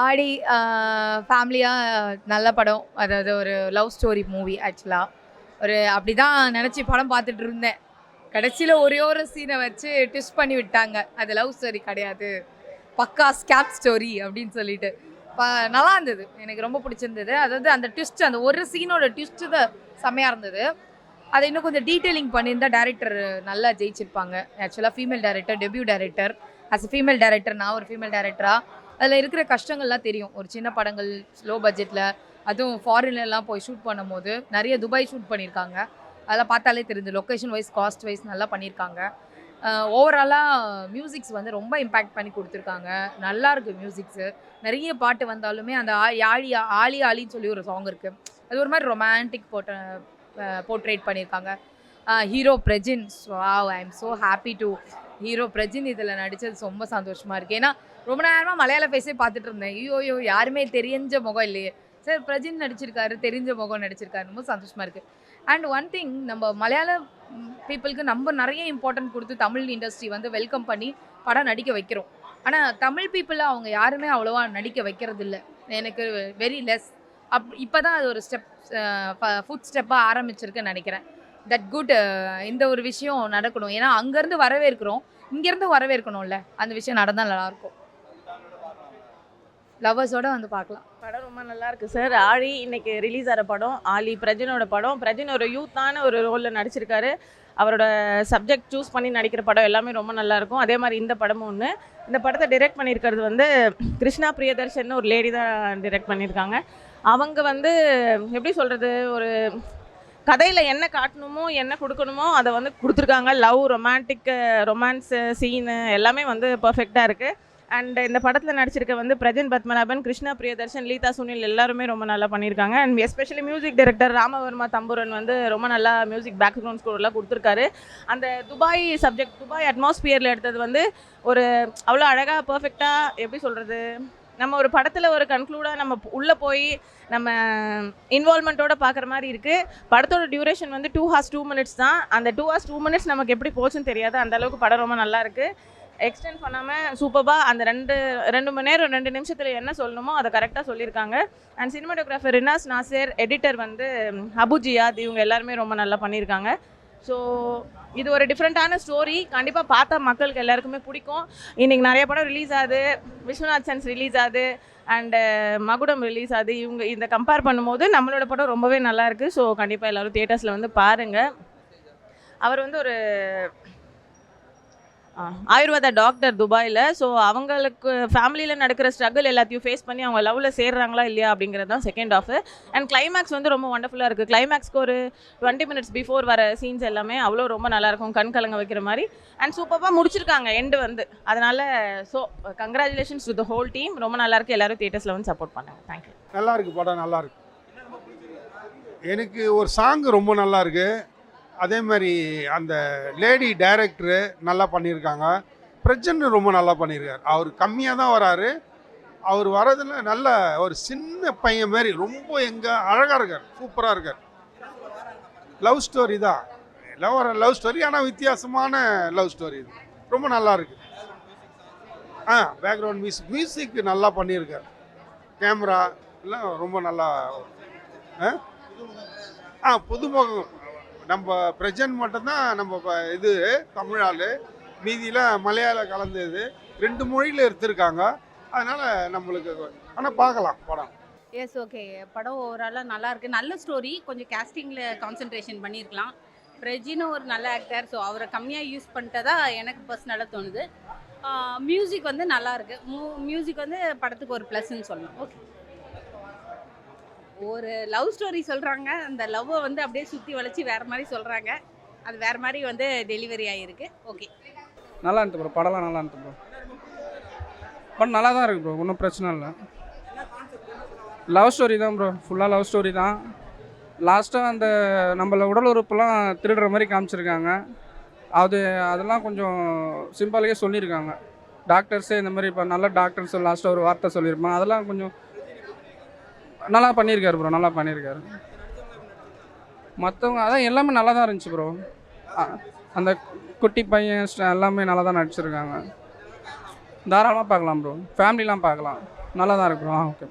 ஆடி ஃபேமிலியாக நல்ல படம். அதாவது ஒரு லவ் ஸ்டோரி மூவி ஆக்சுவலாக. அப்படி தான் நினச்சி படம் பார்த்துட்டு இருந்தேன். கடைசியில் ஒரே ஒரு சீனை வச்சு ட்விஸ்ட் பண்ணி விட்டாங்க. அது லவ் ஸ்டோரி கிடையாது, பக்கா ஸ்கேப் ஸ்டோரி அப்படின்னு சொல்லிட்டு. நல்லா இருந்தது, எனக்கு ரொம்ப பிடிச்சிருந்தது. அதாவது அந்த ட்விஸ்ட், அந்த ஒரு சீனோட ட்விஸ்ட்டு தான் செம்மையாக இருந்தது. அதை இன்னும் கொஞ்சம் டீட்டெயிலிங் பண்ணியிருந்தா டேரக்டர் நல்லா ஜெயிச்சிருப்பாங்க. ஆக்சுவலாக female director, debut director. As a female director, நான் ஒரு ஃபீமேல் டேரக்டராக அதில் இருக்கிற கஷ்டங்கள்லாம் தெரியும். ஒரு சின்ன படங்கள் லோ பட்ஜெட்டில், அதுவும் ஃபாரின்லாம் போய் ஷூட் பண்ணும் போது, நிறைய துபாய் ஷூட் பண்ணியிருக்காங்க. அதெல்லாம் பார்த்தாலே தெரிஞ்சு லொக்கேஷன் வைஸ், காஸ்ட் வைஸ் நல்லா பண்ணியிருக்காங்க. ஓவராலாக மியூசிக்ஸ் வந்து ரொம்ப இம்பேக்ட் பண்ணி கொடுத்துருக்காங்க. நல்லாயிருக்கு மியூசிக்ஸு. நிறைய பாட்டு வந்தாலுமே அந்த ஆலி ஆலின்னு சொல்லி ஒரு சாங் இருக்குது. அது ஒரு மாதிரி ரொமான்டிக் போர்ட்ரேட் பண்ணியிருக்காங்க. Hero Prajin, wow, I am so happy to hero Prajin இதில் நடித்தது ரொம்ப சந்தோஷமாக இருக்குது. ஏன்னா ரொம்ப நேரமாக மலையாள ஃபேஸே பார்த்துட்டு இருந்தேன். ஐயோ யாருமே தெரிஞ்ச முகம் இல்லையே, சார் பிரஜின் நடிச்சிருக்காரு, தெரிஞ்ச முகம் நடிச்சிருக்காரு, ரொம்ப சந்தோஷமாக இருக்குது. அண்ட் ஒன் திங், நம்ம மலையாள பீப்புளுக்கு நம்ம நிறைய இம்பார்ட்டன்ட் கொடுத்து தமிழ் இண்டஸ்ட்ரி வந்து வெல்கம் பண்ணி படம் நடிக்க வைக்கிறோம். ஆனால் தமிழ் பீப்புளை அவங்க யாருமே அவ்வளோவா நடிக்க வைக்கிறது இல்லை. எனக்கு வெரி லெஸ். இப்போ தான் அது ஒரு ஃபுட் ஸ்டெப்பாக ஆரம்பிச்சிருக்குன்னு நினைக்கிறேன். That good. இந்த ஒரு விஷயம் நடக்கணும். ஏன்னா அங்கேருந்து வரவேற்கிறோம், இங்கேருந்து வரவேற்கணும்ல. அந்த விஷயம் நடந்தால் நல்லாயிருக்கும். லவ்வர்ஸோடு வந்து பார்க்கலாம். படம் ரொம்ப நல்லா இருக்குது சார். ஆழி இன்னைக்கு ரிலீஸ் ஆகிற படம். ஆலி பிரஜினோட படம். பிரஜின் ஒரு யூத்தான ஒரு ரோலில் நடிச்சிருக்காரு. அவரோட சப்ஜெக்ட் சூஸ் பண்ணி நடிக்கிற படம் எல்லாமே ரொம்ப நல்லாயிருக்கும். அதே மாதிரி இந்த படமும் ஒன்று. இந்த படத்தை டிரெக்ட் பண்ணியிருக்கிறது வந்து கிருஷ்ணா பிரியதர்ஷன் ஒரு லேடி தான் டிரெக்ட் பண்ணியிருக்காங்க. அவங்க வந்து எப்படி சொல்கிறது, ஒரு கதையில் என்ன காட்டணுமோ என்ன கொடுக்கணுமோ அதை வந்து கொடுத்துருக்காங்க. லவ், ரொமான்ஸு சீனு எல்லாமே வந்து பர்ஃபெக்டாக இருக்குது. அண்ட் இந்த படத்தில் நடிச்சிருக்க வந்து பிரஜன் பத்மநாபன், கிருஷ்ணா பிரியதர்ஷன், லீதா சுனில் எல்லாருமே ரொம்ப நல்லா பண்ணியிருக்காங்க. And especially music director Ramavarma Thampuran வந்து ரொம்ப நல்லா மியூசிக் பேக்ரவுண்ட் ஸ்கோர்லாம் கொடுத்துருக்காரு. அந்த துபாய் சப்ஜெக்ட், துபாய் அட்மாஸ்பியரில் எடுத்தது வந்து ஒரு அவ்வளோ அழகாக பர்ஃபெக்டாக, எப்படி சொல்கிறது, நம்ம ஒரு படத்தில் ஒரு கன்க்ளூடாக நம்ம உள்ளே போய் நம்ம இன்வால்மெண்ட்டோடு பார்க்குற மாதிரி இருக்குது. படத்தோட டியூரேஷன் வந்து 2 hours 2 minutes தான். அந்த 2 hours 2 minutes நமக்கு எப்படி போச்சுன்னு தெரியாது. அந்தளவுக்கு படம் ரொம்ப நல்லா இருக்குது. எக்ஸ்டெண்ட் பண்ணாமல் சூப்பராக அந்த 2 மணி நேரம் 2 நிமிஷத்தில் என்ன சொல்லணுமோ அதை கரெக்டாக சொல்லியிருக்காங்க. And cinematographer Rinas Nazar, editor வந்து அபு ஜியாத், இவங்க எல்லாருமே ரொம்ப நல்லா பண்ணியிருக்காங்க. ஸோ இது ஒரு டிஃப்ரெண்ட்டான ஸ்டோரி. கண்டிப்பாக பார்த்தா மக்களுக்கு எல்லாருக்குமே பிடிக்கும். இன்றைக்கி நிறைய படம் ரிலீஸ் ஆகுது. விஸ்வநாத் சன்ஸ் ரிலீஸ் ஆகுது, அண்டு மகுடம் ரிலீஸ் ஆகுது. இவங்க இந்த கம்பேர் பண்ணும்போது நம்மளோட படம் ரொம்பவே நல்லாயிருக்கு. ஸோ கண்டிப்பாக எல்லோரும் தியேட்டர்ஸில் வந்து பாருங்கள். அவர் வந்து ஒரு ஆயுர்வேதா டாக்டர் துபாயில். ஸோ அவங்களுக்கு ஃபேமிலியில் நடக்கிற ஸ்ட்ரகிள் எல்லாத்தையும் ஃபேஸ் பண்ணி அவங்க லவ்வில் சேர்றாங்களா இல்லையா அப்படிங்கிறது தான் செகண்ட் ஆஃப். அண்ட் கிளைமேக்ஸ் வந்து ரொம்ப வண்டர்ஃபுல்லாக இருக்குது. கிளைமேக்ஸ்க்கு ஒரு 20 minutes பிஃபோர் வர சீன்ஸ் எல்லாமே அவ்வளோ ரொம்ப நல்லாயிருக்கும், கண் கலங்க வைக்கிற மாதிரி. அண்ட் சூப்பராக முடிச்சிருக்காங்க எண்டு வந்து. அதனால் so congratulations to the whole team. ரொம்ப நல்லாயிருக்கு. எல்லோரும் தியேட்டர்ஸில் வந்து சப்போர்ட் பண்ணுங்க. தேங்க்யூ. நல்லாயிருக்கு, படம் நல்லாயிருக்கு. எனக்கு ஒரு சாங் ரொம்ப நல்லாயிருக்கு. அதே மாதிரி அந்த லேடி டைரக்டரு நல்லா பண்ணியிருக்காங்க. பிரஜன் ரொம்ப நல்லா பண்ணியிருக்கார். அவர் கம்மியாக தான் வராரு. அவர் வரதில் நல்ல ஒரு சின்ன பையன் மாதிரி ரொம்ப அழகாக இருக்கார், சூப்பராக இருக்கார். லவ் ஸ்டோரி தான், லவ் ஸ்டோரி, ஆனால் வித்தியாசமான லவ் ஸ்டோரி. இது ரொம்ப நல்லா இருக்கு. பேக்ரவுண்ட் மியூசிக் நல்லா பண்ணியிருக்கார். கேமரா எல்லாம் ரொம்ப நல்லா. புதுமுகம் நம்ம பிரஜன் மட்டும்தான் நம்ம இது தமிழால், மீதியில் மலையாளம் கலந்தது. 2 மொழியில் எடுத்திருக்காங்க. அதனால் நம்மளுக்கு ஆனால் பார்க்கலாம் படம். Yes, okay. படம் ஓவராலாக நல்லாயிருக்கு. நல்ல ஸ்டோரி. கொஞ்சம் கேஸ்டிங்கில் கான்சன்ட்ரேஷன் பண்ணியிருக்கலாம். பிரஜினும் ஒரு நல்ல ஆக்டர். ஸோ அவரை கம்மியாக யூஸ் பண்ணிட்டதா எனக்கு பர்சனலாக தோணுது. மியூசிக் வந்து நல்லாயிருக்கு. மியூசிக் வந்து படத்துக்கு ஒரு ப்ளஸ்ன்னு சொல்லலாம். ஓகே. ஒரு லவ் ஸ்டோரி சொல்கிறாங்க. அந்த லவ்வை வந்து அப்படியே சுற்றி வளைச்சி வேறு மாதிரி சொல்கிறாங்க. அது வேறு மாதிரி வந்து டெலிவரி ஆகிருக்கு. ஓகே, நல்லா இருந்துச்சு ப்ரோ. படம்லாம் நல்லா இருந்துச்சு ப்ரோ. படம் நல்லா தான் இருக்குது ப்ரோ, ஒன்றும் பிரச்சனை இல்லை. லவ் ஸ்டோரி தான் ப்ரோ, ஃபுல்லாக லவ் ஸ்டோரி தான். லாஸ்ட்டாக அந்த நம்மள உடல் உறுப்புலாம் திருடுற மாதிரி காமிச்சிருக்காங்க. அதெல்லாம் கொஞ்சம் சிம்பிளாகவே சொல்லியிருக்காங்க. டாக்டர்ஸே இந்த மாதிரி இப்போ நல்ல டாக்டர்ஸ் லாஸ்ட்டாக ஒரு வார்த்தை சொல்லியிருப்பாங்க. அதெல்லாம் கொஞ்சம் நல்லா பண்ணியிருக்காரு ப்ரோ, நல்லா பண்ணியிருக்காரு. மற்றவங்க அதான் எல்லாமே நல்லா தான் இருந்துச்சு ப்ரோ. அந்த குட்டி பையன் எல்லாமே நல்லா தான் நடிச்சிருக்காங்க. தாராளமாக பார்க்கலாம் ப்ரோ, ஃபேமிலிலாம் பார்க்கலாம். நல்லா தான் இருக்கு ப்ரோ. ஓகே.